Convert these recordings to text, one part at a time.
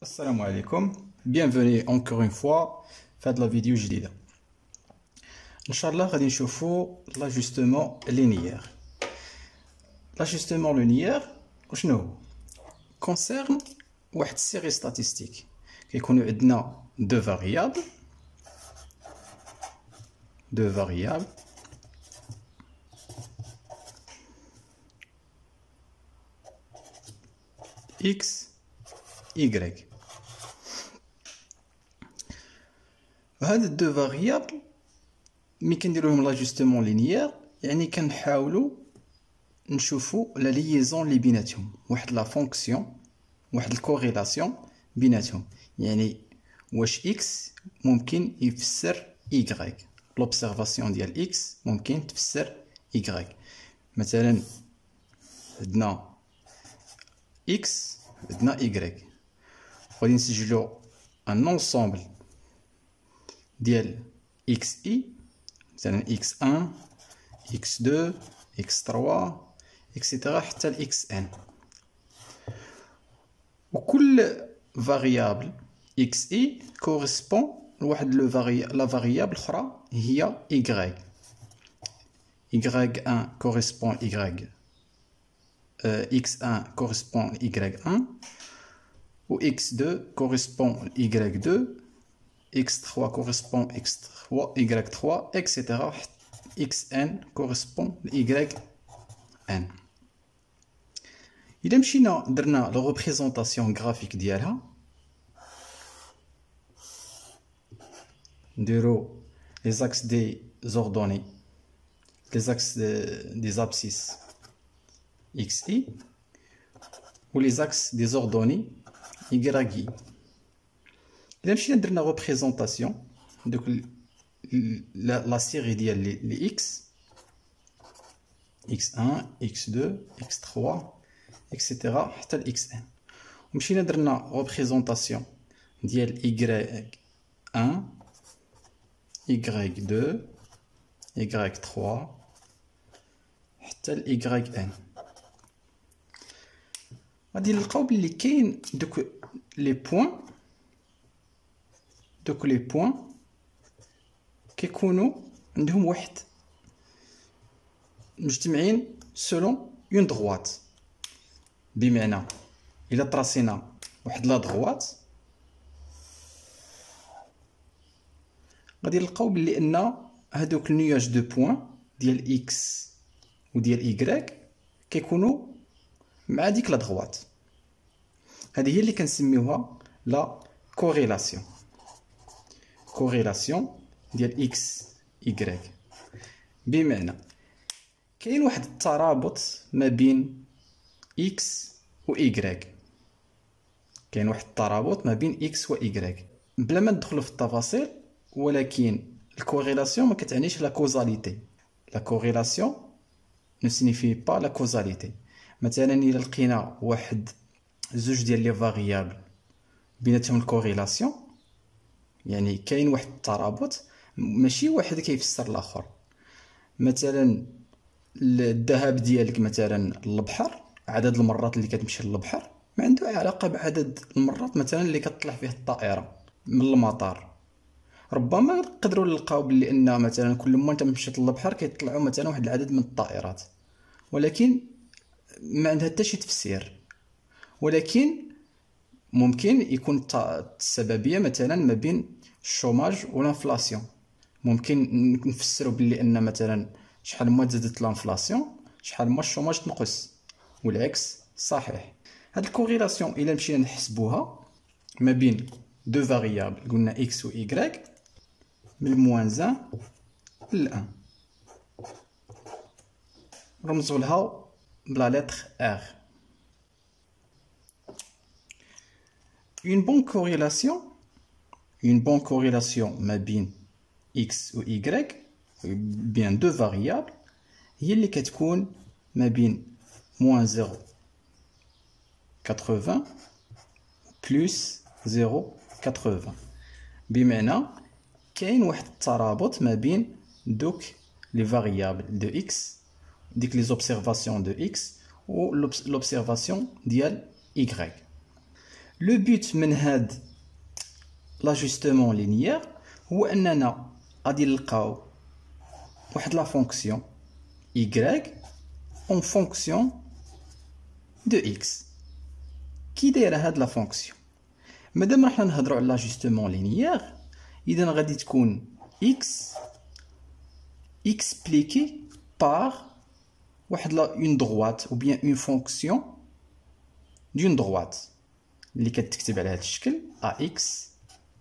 Assalamu alaikum, bienvenue encore une fois في هاد la vidéo جديدة. إن شاء الله غادي نشوفو l'ajustement linéaire. L'ajustement linéaire وشنو هو؟ concerne واحد série statistique كيكونوا عندنا deux variables x y. هاد الدو فاريابل ملي كنديرو لهم لاجوستمون لينيير يعني كنحاولوا نشوفوا لا ليزون اللي بيناتهم، واحد لا فونكسيون، واحد الكوريلاسيون بيناتهم، يعني واش اكس ممكن يفسر y، لوبسيرفاسيون ديال اكس ممكن تفسر y. مثلا عندنا اكس عندنا y، غادي نسجلو ان انصومبل ديال اكس اي، مثلا x1 x2 x3 اكسيتيرا حتى ل xn، وكل فاريابل x اي كوريسبون لواحد لا فاريابل اخرى هي y. y1 كوريسبون y، x1 كوريسبون y1 و x2 كوريسبون y2، x3 correspond x3 y3 etc. xn correspond yn. إذا مشينا درنا لو ريبريزونطاسيون غرافيك ديالها، نديرو لي زاكس دي زوردوني، لي زاكس دي زابسيس x i و لي زاكس دي زوردوني y i. إلا مشينا درنا ريبريزونطاسيون دوك لا سيري ديال لي x1 x2 x3 اكسيتيرا حتى ل xn، ومشينا درنا ريبريزونطاسيون ديال y1 y2 y3 حتى ل yn. غادي نلقاو بلي كاين دوك لي بوين، دوك لي بوين كيكونوا عندهم واحد مجتمعين سولون اون دغوات، بمعنى الا طراسينا واحد لا دغوات غادي نلقاو بلي ان هادوك النياج دو بوين ديال اكس وديال ايكغيك كيكونوا مع ديك لا دغوات. هذه هي اللي كنسميوها لا كوريلاسيون، كوريلاسيون ديال اكس y، بمعنى كاين واحد الترابط ما بين اكس و y، كاين واحد الترابط ما بين اكس و y بلا ما ندخلوا في التفاصيل، ولكن الكوريلاسيون ما كتعنيش لا كوزاليتي. لا كوريلاسيون ne signifie pas la causalité. مثلا الا لقينا واحد زوج ديال لي فاريابل بيناتهم الكوريلاسيون، يعني كاين واحد الترابط، ماشي واحد كيفسر الاخر. مثلا الذهاب ديالك مثلا للبحر، عدد المرات اللي كتمشي للبحر ما عنده علاقه بعدد المرات مثلا اللي كتطلع فيه الطائره من المطار. ربما نقدروا نلقاو بلي ان مثلا كل ما انت مشيت للبحر كيطلعوا مثلا واحد العدد من الطائرات، ولكن ما عندها حتى شي تفسير. ولكن ممكن يكون السببيه مثلا ما بين الشوماج والانفلاسيون، ممكن نفسروا باللي ان مثلا شحال ما زادت الانفلاسيون شحال ما الشوماج تنقص، والعكس صحيح. هاد الكوريلاسيون الا مشينا نحسبوها ما بين دو فاريابل قلنا اكس و y من موان 1 ل 1، رمزوا لها بلا لتر R. Une bonne corrélation ما بين x و y بين دو فاريابل هي اللي كتكون ما بين موان 0.80 بلس 0.80، بمعنى كاين واحد الترابط ما بين دوك لي فاريابل دو x، ديك لي زوبسيرفاسيون دو x و لوبسيرفاسيون ديال y. لو بوت من هاد لاجوستمون لينيير هو اننا غادي نلقاو واحد لا فونكسيون y en fonction de x. كي دايره هاد لا فونكسيون؟ مادام راح نهضروا على لاجوستمون لينيير، اذا غادي تكون x expliqué par واحد لا اون droite ou bien une fonction d'une droite اللي كتكتب على هاد الشكل ax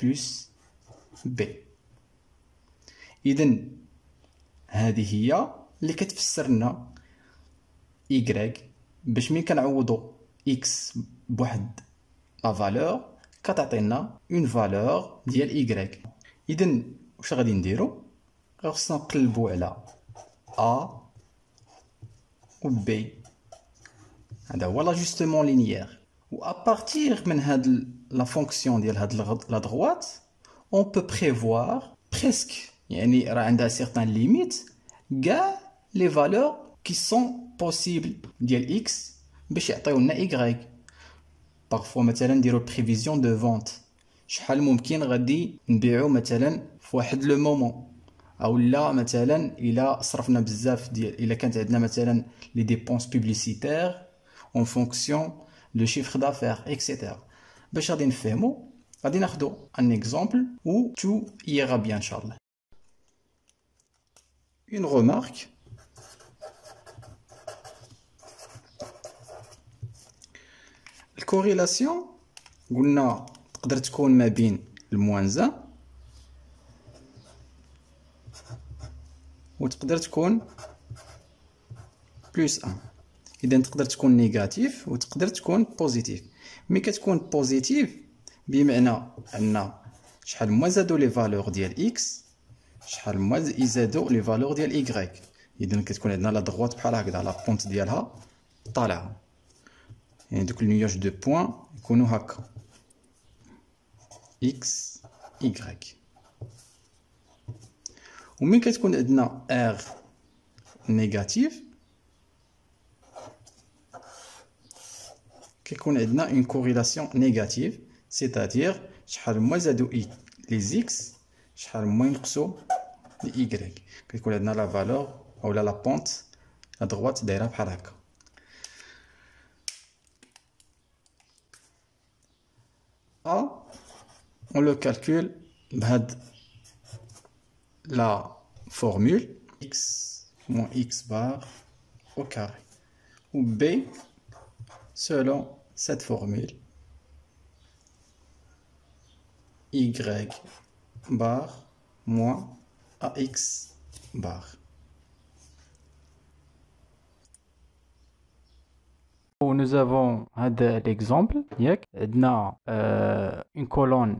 plus b. اذا هذه هي اللي كتفسر لنا y باش ملي كنعوضوا x بواحد لا فالور كتعطينا اون فالور ديال y. اذا واش غادي نديرو؟ خصنا نقلبوا على a و b. هذا هو لاجوستمون لينيير. و ابارتير من هاد لا فونكسيون ديال هاد لا دروات اون بو بريفوار بريسك، يعني راه عندها سيغتان ليميت كاع لي فالور كي سون بوسيبل ديال x باش يعطيونا y. بارفوا مثلا نديرو بريفيزيون دو فونت، شحال ممكن غادي نبيعو مثلا في واحد لو مومون، او لا مثلا الا صرفنا بزاف ديال الا كانت عندنا مثلا لي ديبونس بوبليسيتير اون فونكسيون لو شيفر دافير اكسيتيرا. باش غادي نفهمو غادي ناخدو ان اكزامبل و تو ييغا بيان ان شاء الله. اون remarque. الكوريلاسيون قلنا تقدر تكون ما بين الموانزة وتقدر تكون بلس 1. اذا تقدر تكون نيجاتيف وتقدر تكون بوزيتيف. ملي كتكون بوزيتيف بمعنى ان شحال ما زادوا لي فالور ديال اكس شحال ما يزادوا لي فالور ديال ايغريك. اذا كتكون عندنا لا دغوات بحال هكذا لا بونت ديالها طالعه، يعني دوك النيوج دو بوين يكونوا هكا اكس ايغريك. ومن كتكون عندنا ار نيجاتيف كيكون عندنا اون كوريلاسيون نيجاتيف، سيتادير شحال ما زادوا لي زيكس شحال ما ينقصوا لي ايغريك. كيكون عندنا لا فالور اولا لا بونت لا دغوات دايره بحال هكا. A on le calcule بهاد la formule x moins x bar au carré, ou b selon cette formule y bar moins ax bar. Nous avons l'exemple, une colonne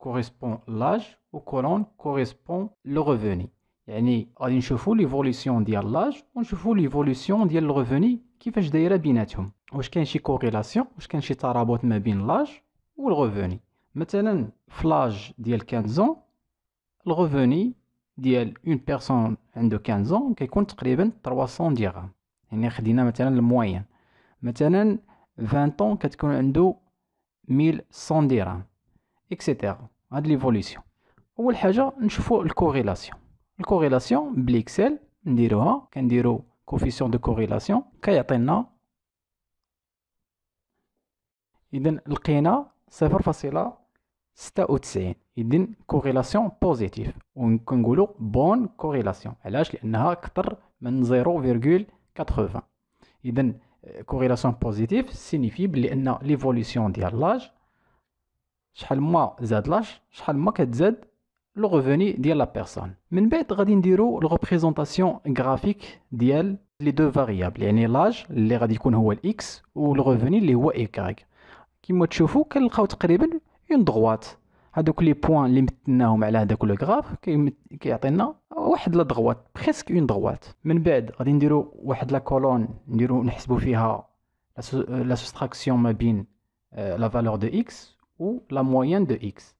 correspond l'âge ou colonne correspond le revenu. يعني غادي نشوفوا ليفوليسيون ديال لاج ونشوفوا ليفوليسيون ديال الريفوني كيفاش دايره بيناتهم، واش كاين شي كوريلاسيون، واش كاين شي ترابط ما بين لاج والريفوني. مثلا في لاج ديال 15 الريفوني ديال اون بيرسون عنده 15 كيكون تقريبا 300 درهم، يعني خدينا مثلا الموين. مثلا 20 كتكون عنده 1100 درهم اكسيتيرا. هاد ليفوليسيون اول حاجه نشوفوا الكوريلاسيون. الكوريلاسيون بالاكسل نديروها، كنديرو كوفيسيون دو كوريلاسيون كيعطينا، اذا لقينا 0.96. اذا كوريلاسيون بوزيتيف، وكنقولوا بون كوريلاسيون. علاش؟ لانها اكثر من 0.80. اذا كوريلاسيون بوزيتيف سينيفي بلي ان ليفوليسيون ديال لاج شحال ما زاد لاج شحال ما كتزاد لو ريفوني ديال لا بيرسون. من بعد غادي نديرو لو ريبريزونطاسيون غرافيك ديال لي دو فاريابل، يعني لاج اللي غادي يكون هو الاكس ولو ريفوني اللي هو ايكغيك. كما تشوفوا كنلقاو تقريبا اون دغوات. هادوك لي بوين اللي مثلناهم على هذاك لو غراف كيعطينا واحد لا دغوات بريسك اون دغوات. من بعد غادي نديرو واحد لا كولون نديرو نحسبوا فيها لا سوستراكسيون ما بين لا فالور دو اكس و لا موين دو اكس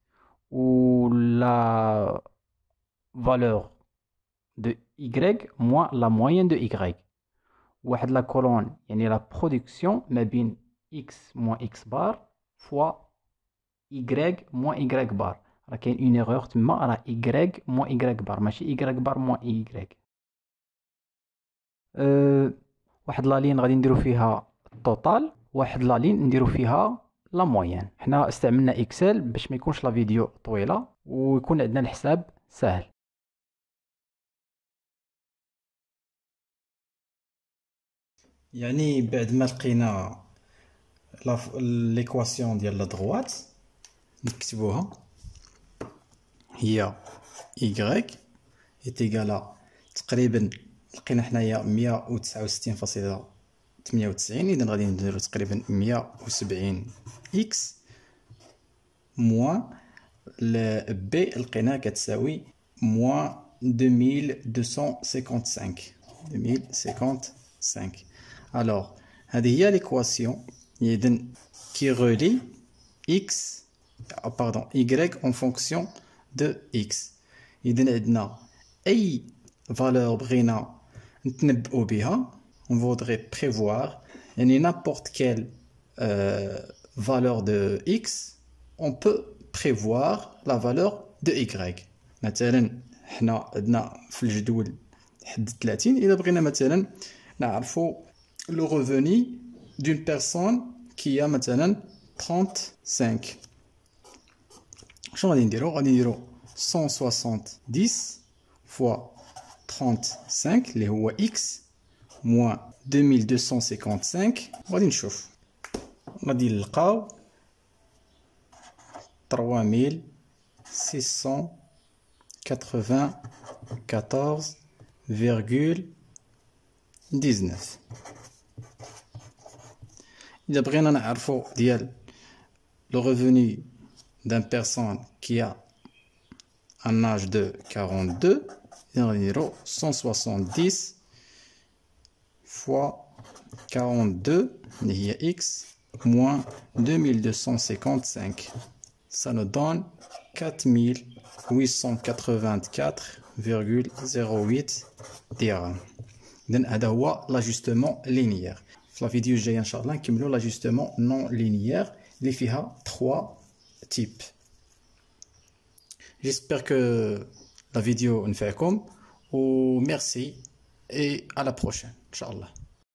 ou la valeur de y moins la moyenne de y. واحد لا كولون يعني la production ما بين x moins x bar fois y moins y بار. راه كاين اون ايغور تما، راه y moins y بار ماشي y بار moins y. واحد لا لين غادي نديرو فيها التوتال، واحد لا لين نديرو فيها لا موين. حنا استعملنا اكسل باش ما يكونش لا فيديو طويله ويكون عندنا الحساب سهل. يعني بعد ما لقينا ليكواسيون ديال لا دغوات نكتبوها، هي y إيتيغالا تقريبا لقينا حنايا 169.98، إذا غادي نديرو تقريبا 170 إكس موان بي لقيناها كتساوي موان 2255. الوغ هذه هي ليكواسيون إذن كي غولي إكس باردون y en fonction de x. إذن عندنا أي valeur بغينا نتنبؤ بها on voudrait prévoir يعني n'importe quelle valeur de x on peut prévoir la valeur de y. مثلا حنا عندنا في الجدول حد 30 إذا بغينا مثلا نعرفو le revenu d'une personne qui a مثلا 35. شنو غادي نديرو؟ غادي نديرو 170 fois 35 اللي هو x moins 2255. غادي نشوف، غادي نلقاو 3694,19. إذا بغينا نعرفو ديال le revenu d'une personne qui a un âge de 42, il y a 170 fois 42, il y a x moins 2255. Ça nous donne 4884,08 dirhams. Donc, هذا هو l'ajustement linéaire. في la vidéo الجاية إن شاء الله نكملو l'ajustement non linéaire اللي فيها 3 types. J'espère que la vidéo نفعكم و merci et à la prochaine. Inch'Allah.